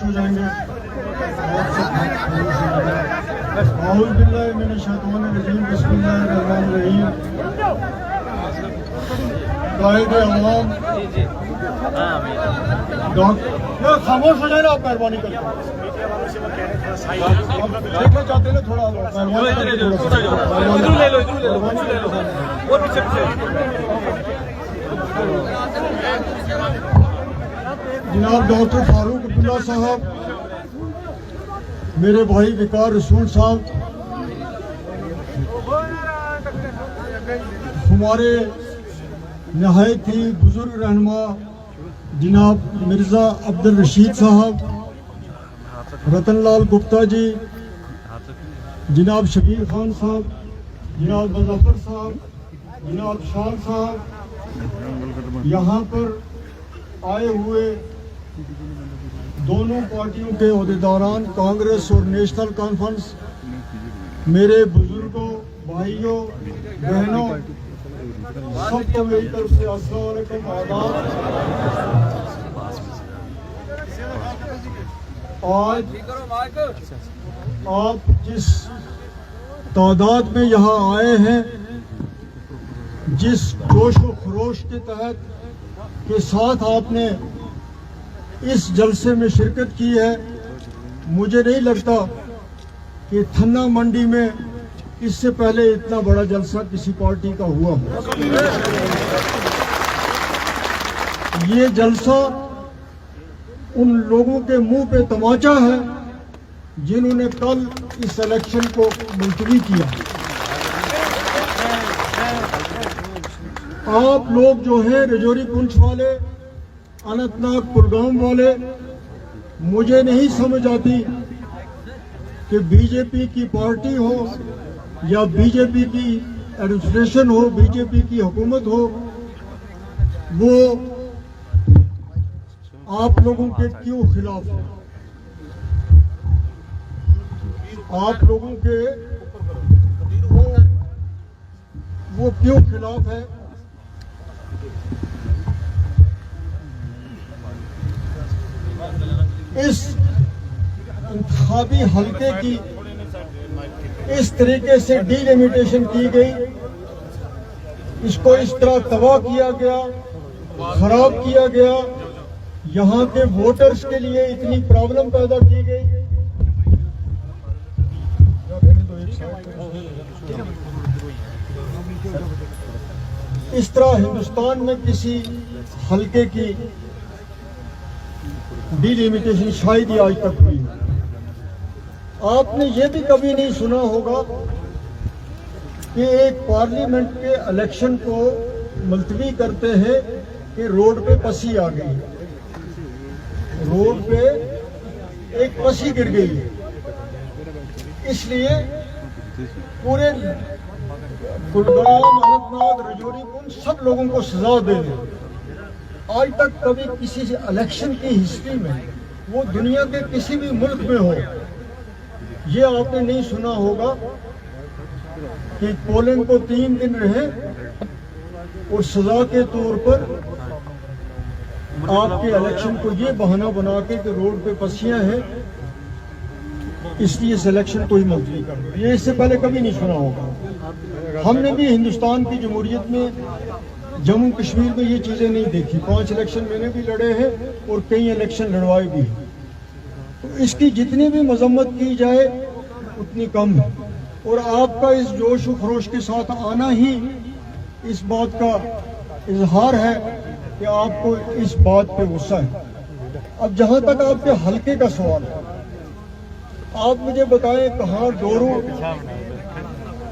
हो जाएंगे। खामोश हो जाए ना आप, मेहरबानी करके देखना चाहते हैं थोड़ा जनाब डॉक्टर फारूक अब्दुल्ला साहब, मेरे भाई विकार रसूल साहब, हमारे नहायत ही बुजुर्ग रहनुमा जनाब मिर्ज़ा अब्दुल रशीद साहब, रतनलाल गुप्ता जी, जनाब शबीर खान साहब, जनाब मुजफ्फर साहब, जनाब शान साहब, यहाँ पर आए हुए दोनों पार्टियों के ओहदेदारान, कांग्रेस और नेशनल कॉन्फ्रेंस, मेरे बुजुर्गों, भाइयों, बहनों, सबको मेरी तरफ से अस्सलाम वालेकुम, आदाब। आज आप जिस तादाद में यहाँ आए हैं, जिस जोश व खरोश के तहत के साथ आपने इस जलसे में शिरकत की है, मुझे नहीं लगता कि थन्ना मंडी में इससे पहले इतना बड़ा जलसा किसी पार्टी का हुआ हो। ये जलसा उन लोगों के मुंह पे तमाचा है जिन्होंने कल इस इलेक्शन को मुलतवी किया। आप लोग जो हैं रजौरी पुंछ वाले, अनंतनाग कुलगाम वाले, मुझे नहीं समझ आती कि बीजेपी की पार्टी हो या बीजेपी की एडमिनिस्ट्रेशन हो, बीजेपी की हुकूमत हो, वो आप लोगों के क्यों खिलाफ है? आप लोगों के वो क्यों खिलाफ है? इस इंतखाबी हल्के की इस तरीके से डिलिमिटेशन की गई, इसको इस तरह तबाह किया गया, खराब किया गया, यहाँ के वोटर्स के लिए इतनी प्रॉब्लम पैदा की गई। इस तरह हिंदुस्तान में किसी हल्के की डिलिमिटेशन शायद ही आज तक हुई। आपने ये भी कभी नहीं सुना होगा कि एक पार्लियामेंट के इलेक्शन को मुलतवी करते हैं कि रोड पे पसी आ गई, रोड पे एक पसी गिर गई, इसलिए पूरे कुलगाम, अनंतनाग, रजौरी पुंछ सब लोगों को सजा दे दें। आज तक कभी किसी इलेक्शन की हिस्ट्री में, वो दुनिया के किसी भी मुल्क में हो, ये आपने नहीं सुना होगा कि पोलिंग को 3 दिन रहे और सजा के तौर पर आपके इलेक्शन को ये बहाना बना के कि रोड पे पसियां हैं इसलिए इस इलेक्शन को ही मुलतवी कर दो। ये इससे पहले कभी नहीं सुना होगा। हमने भी हिंदुस्तान की जमहूरियत में, जम्मू कश्मीर में ये चीज़ें नहीं देखी। 5 इलेक्शन मैंने भी लड़े हैं और कई इलेक्शन लड़वाए भी हैं। तो इसकी जितनी भी मजम्मत की जाए उतनी कम है। और आपका इस जोश व खरोश के साथ आना ही इस बात का इजहार है कि आपको इस बात पे गुस्सा है। अब जहाँ तक आपके हल्के का सवाल है, आप मुझे बताएं कहाँ डोरू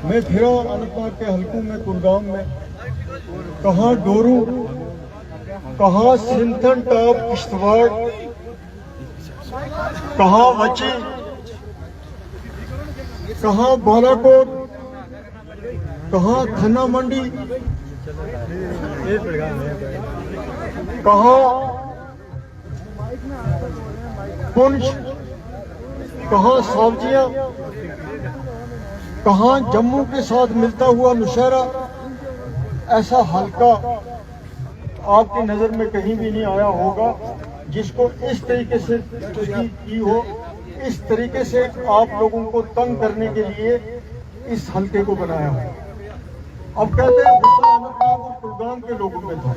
मैं फिरा, अनंतनाग के हल्कों में, कुलगाम में, कहाँ डोरू, कहाँ सिंथन टॉप किश्तवाड़, कहाँ वची, कहाँ बालाकोट, कहाँ थन्ना मंडी, कहाँ पुंछ, कहाँ सावजिया, कहाँ जम्मू के साथ मिलता हुआ नौशहरा। ऐसा हल्का आपकी नजर में कहीं भी नहीं आया होगा जिसको इस तरीके से की हो, इस तरीके से आप लोगों को तंग करने के लिए इस हल्के को बनाया हो। अब कहते हैं गुस्सा अनंतनाग और कुलगाम के लोगों में था,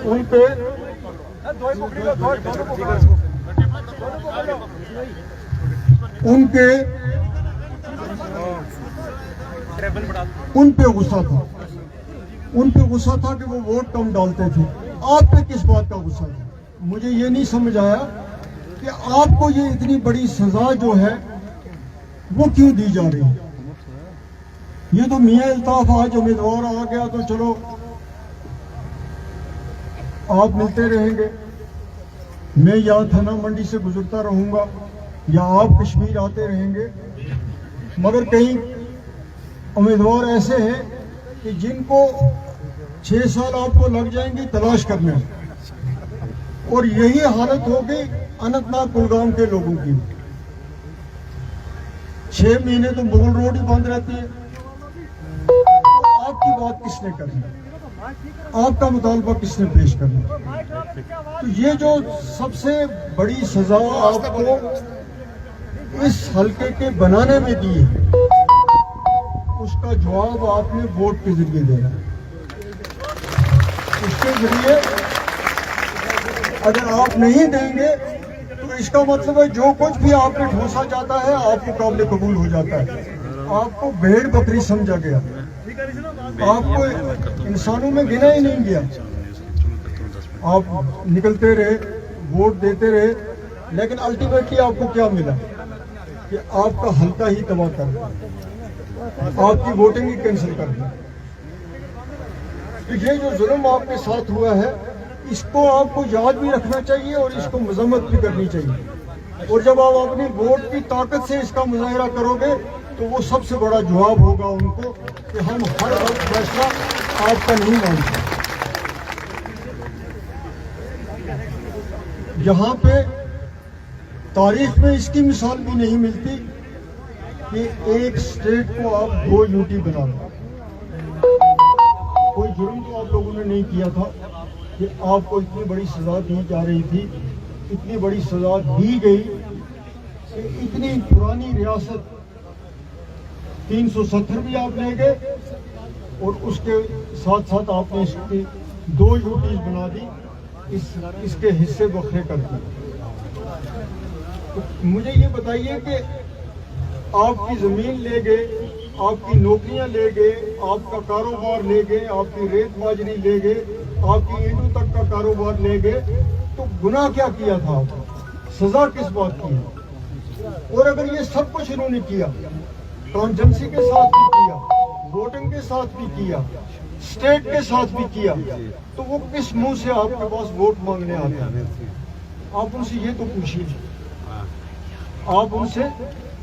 उन पे गुस्सा था कि वो वोट कम डालते थे। आप पे किस बात का गुस्सा था? मुझे ये नहीं समझ आया कि आपको ये इतनी बड़ी सजा जो है वो क्यों दी जा रही है। ये तो मियां अल्ताफ आज उम्मीदवार आ गया तो चलो आप मिलते रहेंगे, मैं यहाँ थाना मंडी से गुजरता रहूंगा या आप कश्मीर आते रहेंगे, मगर कई उम्मीदवार ऐसे हैं कि जिनको 6 साल आपको लग जाएंगे तलाश करने में, और यही हालत हो गई अनंतनाग कुलगाम के लोगों की। 6 महीने तो मुगल रोड ही बंद रहती है। तो आपकी बात किसने करनी, आपका मुतालबा किसने पेश करना? तो ये जो सबसे बड़ी सजा आपको इस हल्के के बनाने में दी है, उसका जवाब आपने वोट के जरिए देना। उसके जरिए अगर आप नहीं देंगे तो इसका मतलब है जो कुछ भी आपने ठोसा जाता है आपको काबिल कबूल हो जाता है। आपको भेड़ बकरी समझा गया, आपको इंसानों में गिना ही नहीं गया। आप निकलते रहे, वोट देते रहे, लेकिन अल्टीमेटली आपको क्या मिला कि आपका हल्का ही तबाह कर दिया, आपकी वोटिंग ही कैंसिल कर दी। तो ये जो जुल्म आपके साथ हुआ है, इसको आपको याद भी रखना चाहिए और इसको मजम्मत भी करनी चाहिए। और जब आप अपनी वोट की ताकत से इसका मुजाहरा करोगे तो वो सबसे बड़ा जवाब होगा उनको कि हम हर वक्त फैसला आपका नहीं मानते। यहाँ पे तारीख में इसकी मिसाल भी नहीं मिलती कि एक स्टेट को आप 2 यूटी बना दो। कोई जुर्म तो आप लोगों ने नहीं किया था कि आपको इतनी बड़ी सजा दी जा रही थी, इतनी बड़ी सजा दी गई कि इतनी पुरानी रियासत 370 भी आप ले गए और उसके साथ साथ आपने इसकी 2 यूटीज बना दी, इसके हिस्से बखरे कर दिए। तो मुझे ये बताइए कि आपकी जमीन ले गए, आपकी नौकरियां ले गए, आपका कारोबार ले गए, आपकी रेत बाजरी ले गए, आपकी ईंटों तक का कारोबार ले गए, तो गुनाह क्या किया था आपने? सजा किस बात की है? और अगर ये सब कुछ इन्होंने किया, कॉन्जेंसी के साथ भी किया, वोटिंग के साथ भी किया, स्टेट के साथ भी किया, तो वो किस मुंह से आपके पास वोट मांगने आते हैं? आप उनसे ये तो पूछिए, आप उनसे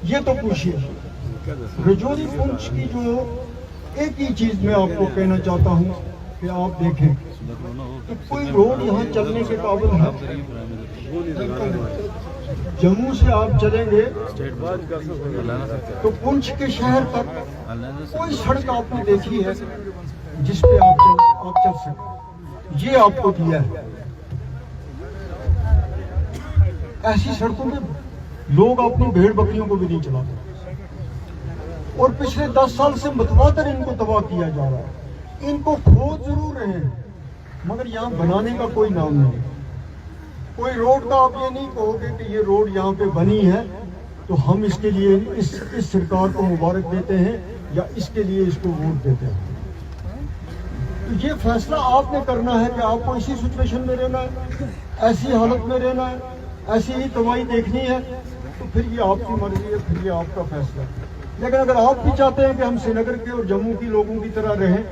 ये तो पूछिए। रजौरी पुंछ की जो एक ही चीज मैं आपको कहना चाहता हूँ कि आप देखें कि कोई रोड यहाँ चलने के काबिल है। जम्मू से आप चलेंगे तो पुंछ के शहर तक कोई सड़क आपने देखी है जिस पे आप चल सकें? ये आपको दिया है। ऐसी सड़कों में लोग अपनी भेड़ बकरियों को भी नहीं चलाते, और पिछले 10 साल से मतवातर इनको तबाह किया जा रहा है। इनको खोद जरूर रहे हैं मगर यहाँ बनाने का कोई नाम नहीं। कोई रोड का आप ये नहीं कहोगे कि ये रोड यहाँ पे बनी है तो हम इसके लिए इस सरकार को मुबारक देते हैं या इसके लिए इसको वोट देते हैं। तो ये फैसला आपने करना है कि आपको इसी सिचुएशन में रहना है, ऐसी हालत में रहना है, ऐसी ही तबाही देखनी है, तो फिर ये आपकी मर्जी है, फिर ये आपका फैसला है। लेकिन अगर आप भी चाहते हैं कि हम श्रीनगर के और जम्मू की लोगों की तरह रहें,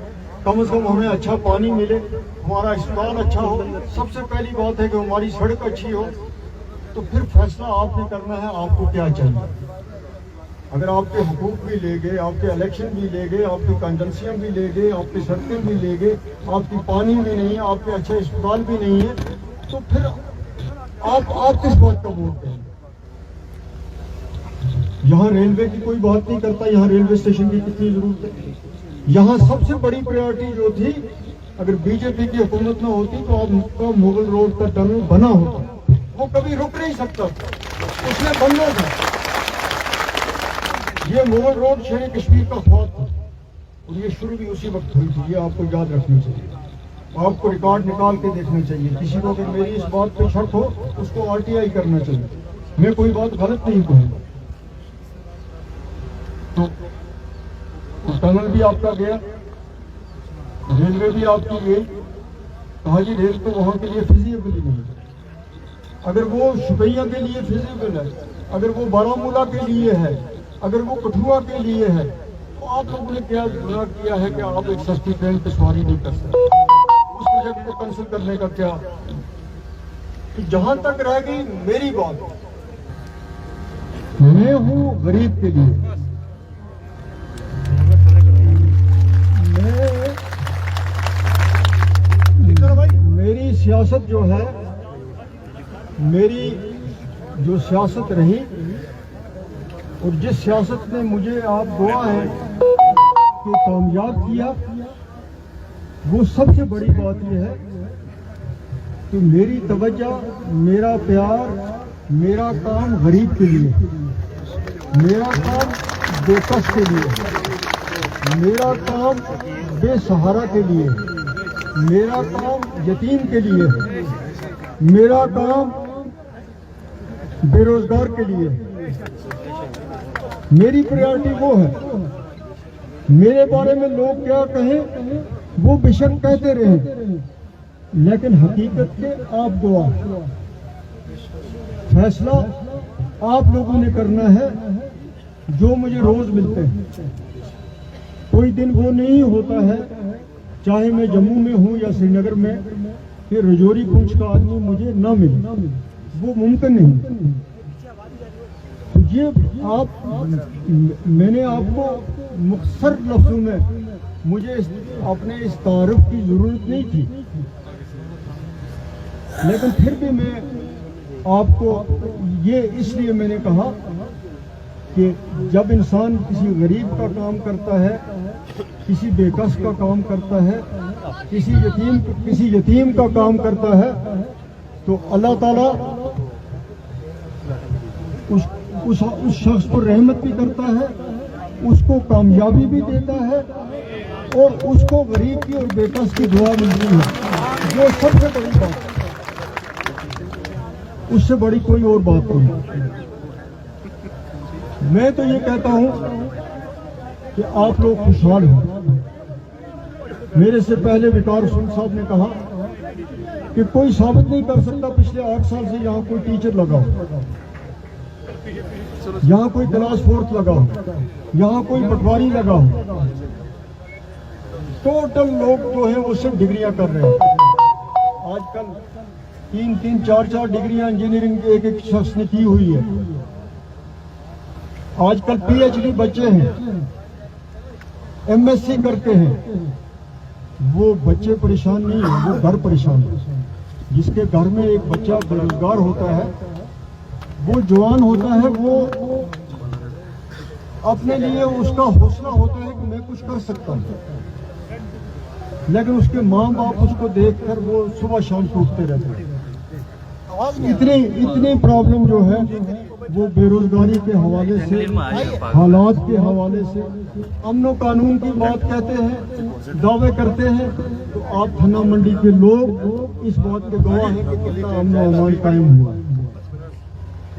कम से कम हमें अच्छा पानी मिले, हमारा अस्पताल अच्छा हो, सबसे पहली बात है कि हमारी सड़क अच्छी हो, तो फिर फैसला आपने करना है आपको क्या चाहिए। अगर आपके हुकूक भी ले गए, आपके इलेक्शन भी ले गए, आपकी कंजंसियाँ भी ले गए, आपकी सड़कें भी ले गए, आपकी पानी भी नहीं है, आपके अच्छे अस्पताल भी नहीं है, तो फिर आप किस बात का वोट देंगे? यहाँ रेलवे की कोई बात नहीं करता, यहाँ रेलवे स्टेशन की कितनी जरूरत है। यहाँ सबसे बड़ी प्रायोरिटी जो थी अगर बीजेपी की हुकूमत न होती तो आपका मुगल रोड का टनल बना होता, वो कभी रुक नहीं सकता, उसने बनना था। ये मुगल रोड शेर कश्मीर का ख्वाब था और ये शुरू भी उसी वक्त हुई थी, ये आपको याद रखनी चाहिए। आपको रिकॉर्ड निकाल के देखना चाहिए। किसी को अगर मेरी इस बात पे शक हो उसको RTI करना चाहिए, मैं कोई बात गलत नहीं कहूँगा। तो टनल भी आपका गया, रेलवे भी आपकी गई, कहा जी रेल तो वहाँ के लिए फिजिबल ही नहीं है। अगर वो शुपैया के लिए फिजिबल है, अगर वो बारामूला के लिए है, अगर वो कठुआ के लिए है, तो आप लोगों ने क्या गुनाह किया है कि आप एक सस्ती ट्रेन पे सवारी नहीं कर सकते? उस प्रोजेक्ट को कैंसिल करने का क्या? कि जहां तक रह गई मेरी बात, मैं हूं गरीब के लिए, मेरी सियासत जो है, मेरी जो सियासत रही और जिस सियासत ने मुझे आप दुआ है कि कामयाब किया, वो सबसे बड़ी बात यह है कि मेरी तवज्जो, मेरा प्यार, मेरा काम गरीब के लिए, मेरा काम बेकस के लिए, मेरा काम बेसहारा के लिए, मेरा काम यतीम के लिए, मेरा काम बेरोजगार के लिए। मेरी प्रायोरिटी वो है। मेरे बारे में लोग क्या कहें वो बेशक कहते रहे, लेकिन हकीकत के आप दुआ, फैसला आप लोगों ने करना है। जो मुझे रोज मिलते हैं, कोई दिन वो नहीं होता है, चाहे मैं जम्मू में हूं या श्रीनगर में, कि रजौरी पुंछ का आदमी मुझे ना मिले, वो मुमकिन नहीं। ये आप, मैंने आपको मुख्तसर लफ्जों में, मुझे अपने इस तारुफ की जरूरत नहीं थी, लेकिन फिर भी मैं आपको ये इसलिए मैंने कहा कि जब इंसान किसी गरीब का काम करता है, किसी बेकस का काम करता है, किसी यतीम का काम करता है, तो अल्लाह ताला उस शख्स को रहमत भी करता है, उसको कामयाबी भी देता है और उसको गरीब की और बेकस की दुआ मिलती है, जो सबसे बड़ी बात है। उससे बड़ी कोई और बात नहीं। मैं तो ये कहता हूं कि आप लोग खुशहाल हो। मेरे से पहले विकार हुसैन साहब ने कहा कि कोई साबित नहीं कर सकता पिछले 8 साल से यहाँ कोई टीचर लगा हो, यहाँ कोई क्लास 4th लगा हो, यहाँ कोई पटवारी लगा हो। टोटल लोग जो है वो सिर्फ डिग्रियां कर रहे हैं। आजकल 3-3, 4-4 डिग्रियां इंजीनियरिंग के एक शख्स ने की हुई है। आजकल PhD बच्चे हैं, MSc करते हैं। वो बच्चे परेशान नहीं है, वो घर परेशान है। जिसके घर में एक बच्चा बेरोजगार होता है, वो जवान होता है, वो अपने लिए उसका हौसला होता है कि मैं कुछ कर सकता हूँ, लेकिन उसके माँ बाप उसको देखकर वो सुबह शाम टूटते रहते हैं। इतनी प्रॉब्लम जो है वो बेरोजगारी के हवाले से, हालात के हवाले से, अमन कानून की बात कहते हैं, दावे करते हैं, तो आप थाना मंडी के लोग इस बात के गवाह हैं कि कितना अमन अमान कायम हुआ,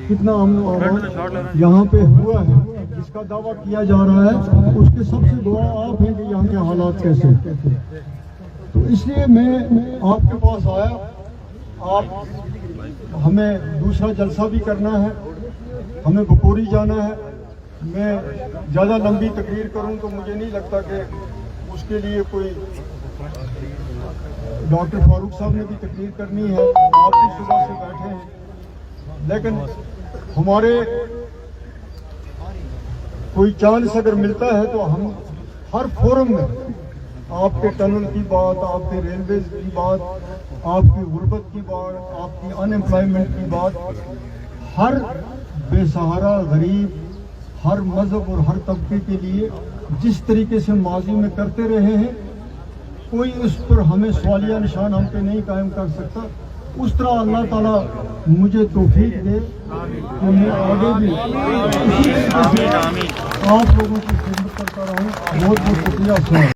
कितना अमन अमान यहाँ पे हुआ है। जिसका दावा किया जा रहा है उसके सबसे गवाह आप हैं कि यहाँ के हालात कैसे। तो इसलिए मैं आपके पास आया। आप, हमें दूसरा जलसा भी करना है, हमें बपोरी जाना है। मैं ज़्यादा लंबी तकरीर करूं तो मुझे नहीं लगता कि उसके लिए कोई, डॉक्टर फारूक साहब ने भी तकरीर करनी है, आप भी सुबह से बैठे हैं, लेकिन हमारे कोई चांस अगर मिलता है तो हम हर फोरम में आपके टनल की बात, आपके रेलवे की बात, आपकी गुर्बत की बात, आपकी अनएम्प्लॉयमेंट की बात, हर बेसहारा गरीब, हर मजहब और हर तबके के लिए जिस तरीके से माजी में करते रहे हैं, कोई उस पर हमें सवालिया निशान हम पे नहीं कायम कर सकता। उस तरह अल्लाह ताला मुझे तौफीक दे कि मैं आगे भी इसी तरीके से आप लोगों की खिदमत करता रहूँ। बहुत बहुत शुक्रिया।